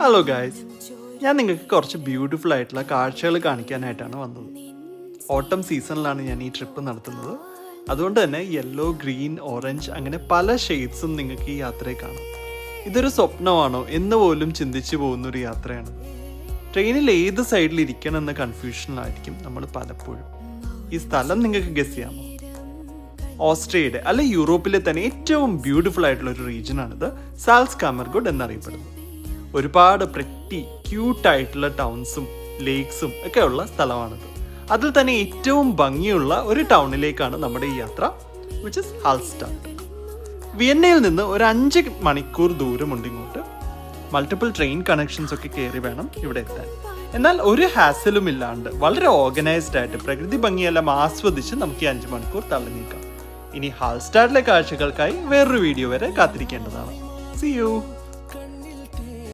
Hello guys, ഞാൻ നിങ്ങൾക്ക് കുറച്ച് ബ്യൂട്ടിഫുൾ ആയിട്ടുള്ള കാഴ്ചകൾ കാണിക്കാനായിട്ടാണ് വന്നത്. ഓട്ടം സീസണിലാണ് ഞാൻ ഈ ട്രിപ്പ് നടത്തുന്നത്. അതുകൊണ്ട് തന്നെ യെല്ലോ, ഗ്രീൻ, ഓറഞ്ച് അങ്ങനെ പല ഷെയ്ഡ്സും നിങ്ങൾക്ക് ഈ യാത്രയിൽ കാണാം. ഇതൊരു സ്വപ്നമാണോ എന്ന് പോലും ചിന്തിച്ചു പോകുന്നൊരു യാത്രയാണ്. ട്രെയിനിൽ ഏത് സൈഡിൽ ഇരിക്കണം എന്ന കൺഫ്യൂഷനിലായിരിക്കും നമ്മൾ പലപ്പോഴും. ഈ സ്ഥലം നിങ്ങൾക്ക് ഗസ് ചെയ്യാമോ? ഓസ്ട്രിയയുടെ അല്ലെ യൂറോപ്പിലെ തന്നെ ഏറ്റവും ബ്യൂട്ടിഫുൾ ആയിട്ടുള്ള ഒരു റീജിയനാണിത്. സാൽസ്കാമർഗോഡ് എന്നറിയപ്പെടുന്നത്. ഒരുപാട് പ്രെറ്റി ക്യൂട്ടായിട്ടുള്ള ടൗൺസും ലേക്സും ഒക്കെ ഉള്ള സ്ഥലമാണിത്. അതിൽ തന്നെ ഏറ്റവും ഭംഗിയുള്ള ഒരു ടൗണിലേക്കാണ് നമ്മുടെ ഈ യാത്ര, വിച്ച് ഇസ് ഹാൾസ്റ്റാഡ്. വിയന്നയിൽ നിന്ന് ഒരു 5 മണിക്കൂർ ദൂരമുണ്ട് ഇങ്ങോട്ട്. മൾട്ടിപ്പിൾ ട്രെയിൻ കണക്ഷൻസ് ഒക്കെ കയറി വേണം ഇവിടെ എത്താൻ. എന്നാൽ ഒരു ഹാസലും ഇല്ലാണ്ട് വളരെ ഓർഗനൈസ്ഡ് ആയിട്ട് പ്രകൃതി ഭംഗിയെല്ലാം ആസ്വദിച്ച് നമുക്ക് ഈ 5 മണിക്കൂർ തള്ളി നീക്കാം. ഇനി ഹാൾസ്റ്റാഡിലെ കാഴ്ചകൾക്കായി വേറൊരു വീഡിയോ വരെ കാത്തിരിക്കേണ്ടതാണ്. See you!